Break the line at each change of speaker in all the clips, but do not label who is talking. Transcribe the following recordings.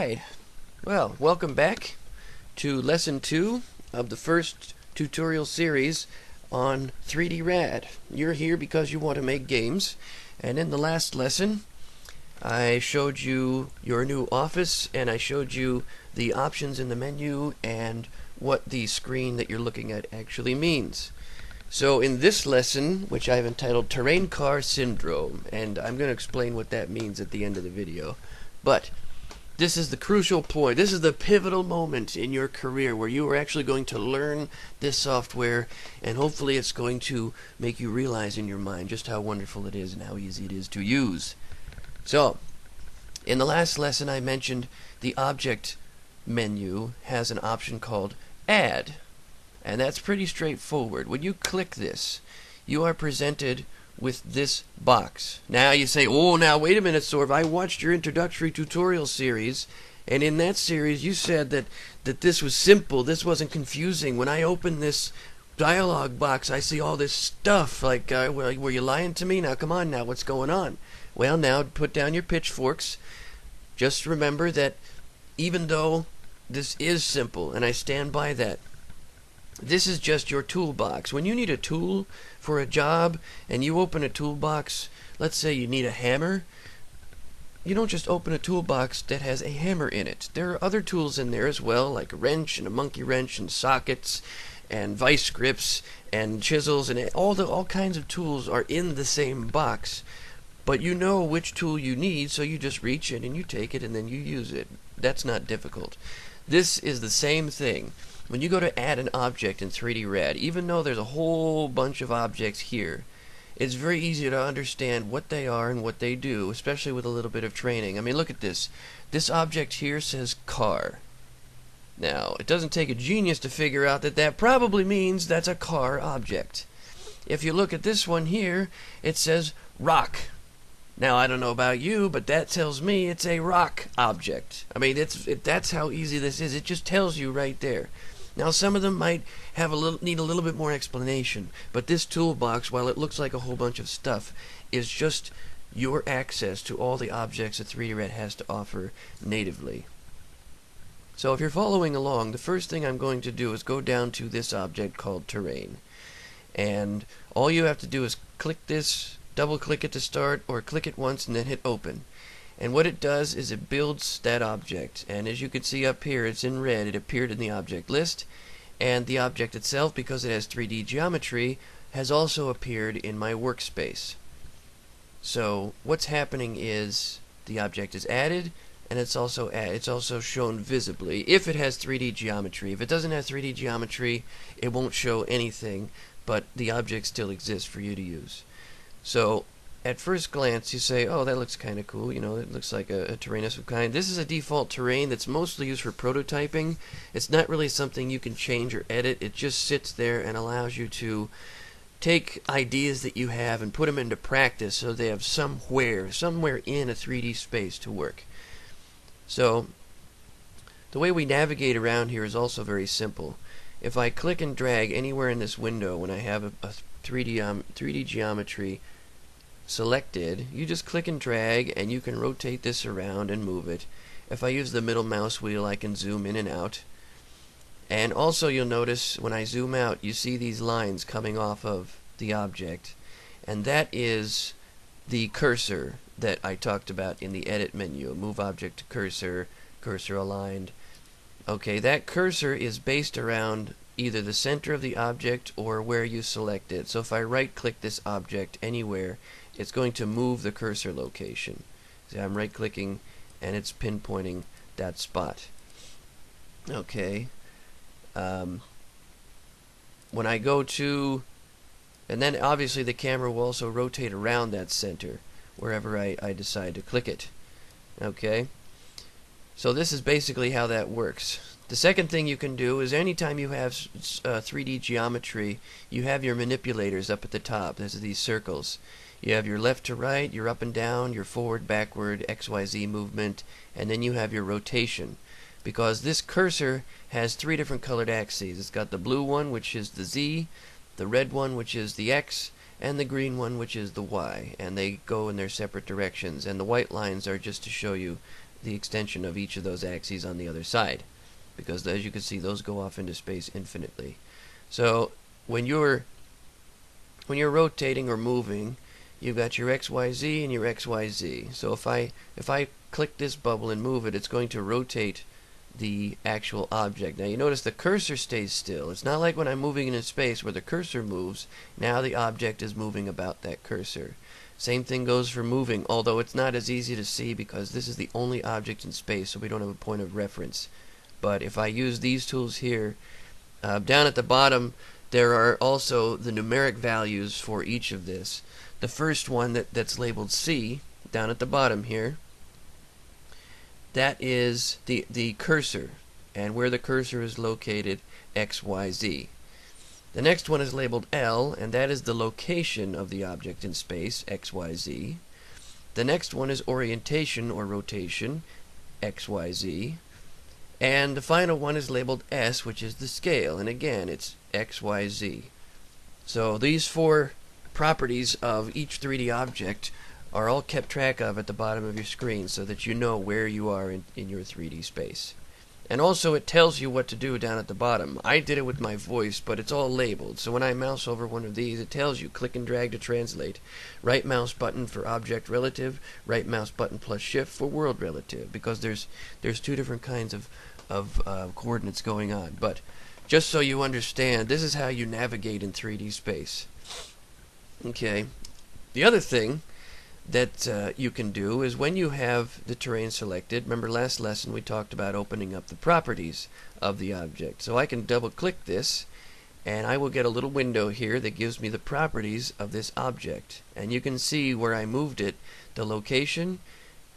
Alright, well, welcome back to Lesson 2 of the first tutorial series on 3D RAD. You're here because you want to make games, and in the last lesson I showed you your new office, and I showed you the options in the menu and what the screen that you're looking at actually means. So in this lesson, which I've entitled Terrain Car Syndrome, and I'm going to explain what that means at the end of the video, but this is the crucial point. This is the pivotal moment in your career where you are actually going to learn this software, and hopefully it's going to make you realize in your mind just how wonderful it is and how easy it is to use. So, in the last lesson I mentioned the object menu has an option called Add, and that's pretty straightforward. When you click this, you are presented with this box. Now you say, oh, now wait a minute, Sorv, I watched your introductory tutorial series, and in that series you said that this was simple, this wasn't confusing. When I open this dialog box, I see all this stuff. Like, were you lying to me? Now come on now, what's going on? Well, now put down your pitchforks. Just remember that even though this is simple, and I stand by that, this is just your toolbox. When you need a tool for a job and you open a toolbox, let's say you need a hammer, you don't just open a toolbox that has a hammer in it. There are other tools in there as well, like a wrench and a monkey wrench and sockets and vice grips and chisels, and all kinds of tools are in the same box. But you know which tool you need, so you just reach in and you take it and then you use it. That's not difficult. This is the same thing. When you go to add an object in 3D RAD, even though there's a whole bunch of objects here, it's very easy to understand what they are and what they do, especially with a little bit of training. I mean, look at this. This object here says car. Now, it doesn't take a genius to figure out that that probably means that's a car object. If you look at this one here, it says rock. Now, I don't know about you, but that tells me it's a rock object. I mean, that's how easy this is. It just tells you right there. Now, some of them might need a little bit more explanation, but this toolbox, while it looks like a whole bunch of stuff, is just your access to all the objects that 3D RAD has to offer natively. So if you're following along, the first thing I'm going to do is go down to this object called Terrain. And all you have to do is click this, double-click it to start, or click it once and then hit Open. And what it does is it builds that object, and as you can see up here, it's in red. It appeared in the object list, and the object itself, because it has 3D geometry, has also appeared in my workspace. So what's happening is the object is added, and it's also shown visibly if it has 3D geometry. If it doesn't have 3D geometry, it won't show anything, but the object still exists for you to use. So at first glance, you say, oh, that looks kind of cool. You know, it looks like a terrain of some kind. This is a default terrain that's mostly used for prototyping. It's not really something you can change or edit. It just sits there and allows you to take ideas that you have and put them into practice so they have somewhere in a 3D space to work. So the way we navigate around here is also very simple. If I click and drag anywhere in this window when I have a 3D geometry selected, you just click and drag and you can rotate this around and move it. If I use the middle mouse wheel, I can zoom in and out. And also you'll notice when I zoom out, you see these lines coming off of the object, and that is the cursor that I talked about in the edit menu. Move object to cursor, cursor aligned. Okay, that cursor is based around either the center of the object or where you select it. So if I right click this object anywhere, it's going to move the cursor location. See, I'm right clicking and it's pinpointing that spot. Okay. When I go to, and then obviously the camera will also rotate around that center wherever I decide to click it. Okay. So this is basically how that works. The second thing you can do is anytime you have 3D geometry, you have your manipulators up at the top. Those are these circles. You have your left to right, your up and down, your forward, backward, XYZ movement, and then you have your rotation. Because this cursor has three different colored axes. It's got the blue one, which is the Z, the red one, which is the X, and the green one, which is the Y. And they go in their separate directions. And the white lines are just to show you the extension of each of those axes on the other side, because as you can see, those go off into space infinitely. So when you're rotating or moving, you've got your XYZ and your XYZ. So if I click this bubble and move it, it's going to rotate the actual object. Now you notice the cursor stays still. It's not like when I'm moving in space where the cursor moves. Now the object is moving about that cursor. Same thing goes for moving, although it's not as easy to see because this is the only object in space, so we don't have a point of reference. But if I use these tools here, down at the bottom there are also the numeric values for each of this. The first one that's labeled C, down at the bottom here, that is the cursor, and where the cursor is located, XYZ. The next one is labeled L, and that is the location of the object in space, XYZ. The next one is orientation or rotation, XYZ. And the final one is labeled S, which is the scale, and again it's XYZ. So these four properties of each 3D object are all kept track of at the bottom of your screen so that you know where you are in your 3D space. And also it tells you what to do down at the bottom. I did it with my voice, but it's all labeled. So when I mouse over one of these, it tells you click and drag to translate. Right mouse button for object relative, right mouse button plus shift for world relative, because there's two different kinds of coordinates going on. But just so you understand, this is how you navigate in 3D space. Okay. The other thing that you can do is when you have the terrain selected, remember last lesson we talked about opening up the properties of the object. So I can double click this and I will get a little window here that gives me the properties of this object, and you can see where I moved it, the location,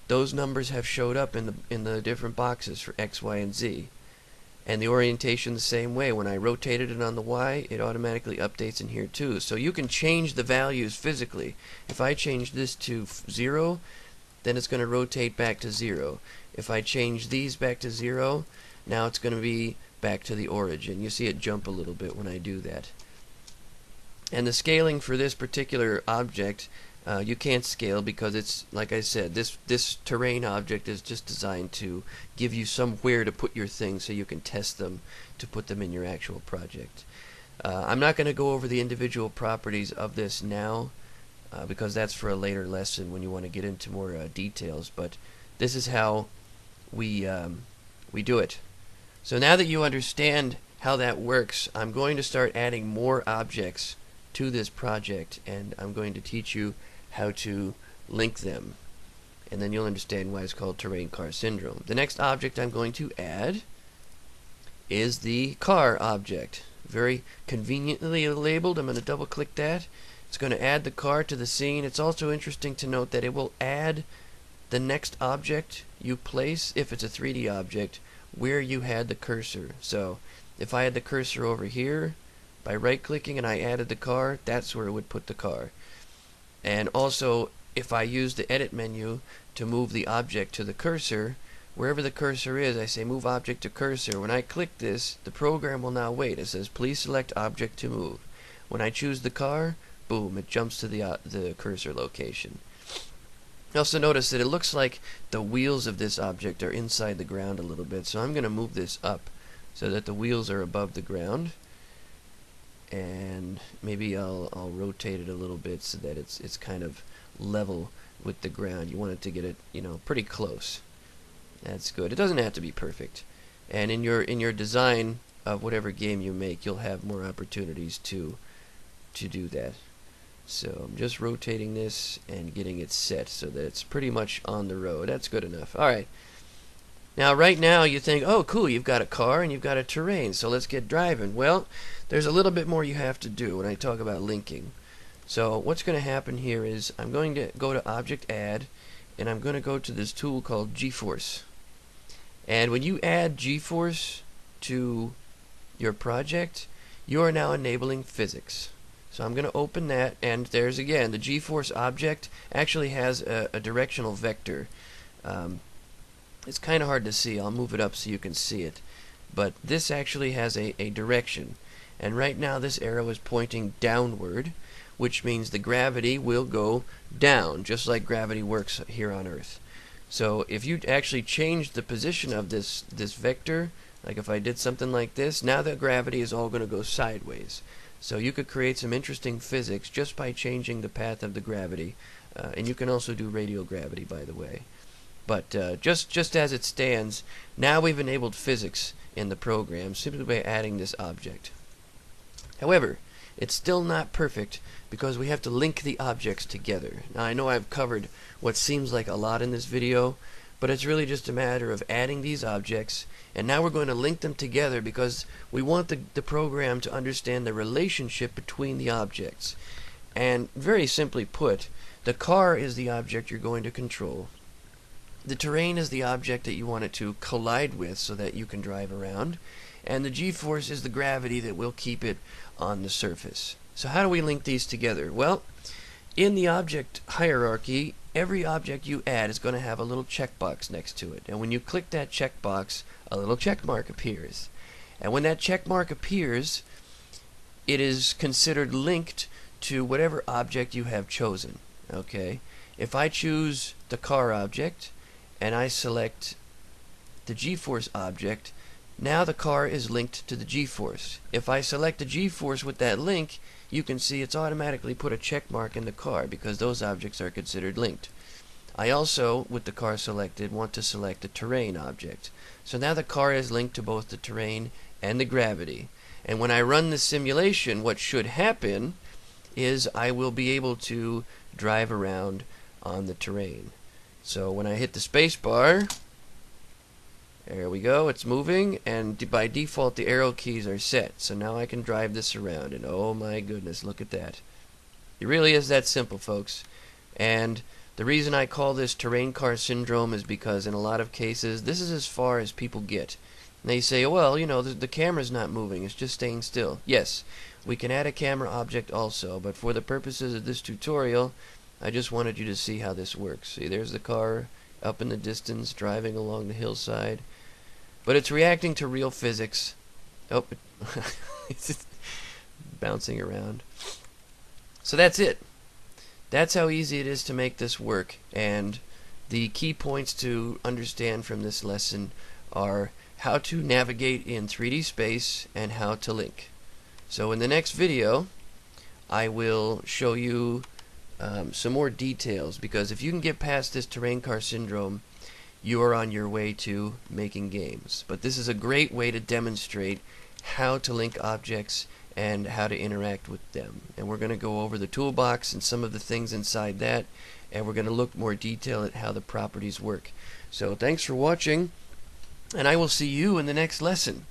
those numbers have showed up in the different boxes for X, Y, and Z. And the orientation the same way. When I rotated it on the Y, it automatically updates in here too. So you can change the values physically. If I change this to 0, then it's going to rotate back to 0. If I change these back to 0, now it's going to be back to the origin. You see it jump a little bit when I do that. And the scaling for this particular object, you can't scale because it's, like I said, this terrain object is just designed to give you somewhere to put your things so you can test them to put them in your actual project. I'm not going to go over the individual properties of this now because that's for a later lesson when you want to get into more details, but this is how we do it. So now that you understand how that works, I'm going to start adding more objects to this project, and I'm going to teach you how to link them, and then you'll understand why it's called terrain car syndrome. The next object I'm going to add is the car object. Very conveniently labeled. I'm going to double click that. It's going to add the car to the scene. It's also interesting to note that it will add the next object you place, if it's a 3D object, where you had the cursor. So if I had the cursor over here, by right clicking and I added the car, that's where it would put the car. And also, if I use the edit menu to move the object to the cursor, wherever the cursor is, I say move object to cursor. When I click this, the program will now wait. It says please select object to move. When I choose the car, boom, it jumps to the cursor location. Also notice that it looks like the wheels of this object are inside the ground a little bit, so I'm going to move this up so that the wheels are above the ground. And maybe I'll rotate it a little bit so that it's kind of level with the ground. You want it to get it, pretty close. That's good. It doesn't have to be perfect. And in your design of whatever game you make, you'll have more opportunities to do that. So I'm just rotating this and getting it set so that it's pretty much on the road. That's good enough. All right. Now, right now, you think, oh, cool, you've got a car and you've got a terrain, so let's get driving. Well, there's a little bit more you have to do when I talk about linking. So what's going to happen here is I'm going to go to Object Add, and I'm going to go to this tool called GeForce. And when you add GeForce to your project, you are now enabling physics. So I'm going to open that, and there's, again, the GeForce object actually has a directional vector. It's kind of hard to see. I'll move it up so you can see it. But this actually has a direction. And right now this arrow is pointing downward, which means the gravity will go down, just like gravity works here on Earth. So if you actually change the position of this vector, like if I did something like this, now the gravity is all going to go sideways. So you could create some interesting physics just by changing the path of the gravity. And you can also do radial gravity, by the way. But just as it stands, now we've enabled physics in the program simply by adding this object. However, it's still not perfect because we have to link the objects together. Now I know I've covered what seems like a lot in this video, but it's really just a matter of adding these objects, and now we're going to link them together because we want the program to understand the relationship between the objects. And very simply put, the car is the object you're going to control. The terrain is the object that you want it to collide with so that you can drive around. And the g-force is the gravity that will keep it on the surface. So how do we link these together? Well, in the object hierarchy, every object you add is going to have a little checkbox next to it. And when you click that checkbox, a little check mark appears. And when that check mark appears, it is considered linked to whatever object you have chosen. Okay? If I choose the car object and I select the g-force object, now the car is linked to the g-force. If I select the g-force with that link, you can see it's automatically put a check mark in the car because those objects are considered linked. I also, with the car selected, want to select the terrain object. So now the car is linked to both the terrain and the gravity. And when I run the simulation, what should happen is I will be able to drive around on the terrain. So when I hit the space bar, there we go, it's moving, and by default the arrow keys are set. So now I can drive this around, and oh my goodness, look at that. It really is that simple, folks. And the reason I call this terrain car syndrome is because in a lot of cases, this is as far as people get. And they say, well, you know, the camera's not moving, it's just staying still. Yes, we can add a camera object also, but for the purposes of this tutorial, I just wanted you to see how this works. See, there's the car up in the distance driving along the hillside. But it's reacting to real physics. Oh, it's just bouncing around. So that's it. That's how easy it is to make this work. And the key points to understand from this lesson are how to navigate in 3D space and how to link. So in the next video, I will show you some more details, because if you can get past this terrain car syndrome, you are on your way to making games. But this is a great way to demonstrate how to link objects and how to interact with them. And we're going to go over the toolbox and some of the things inside that, and we're going to look more detail at how the properties work. So thanks for watching, and I will see you in the next lesson.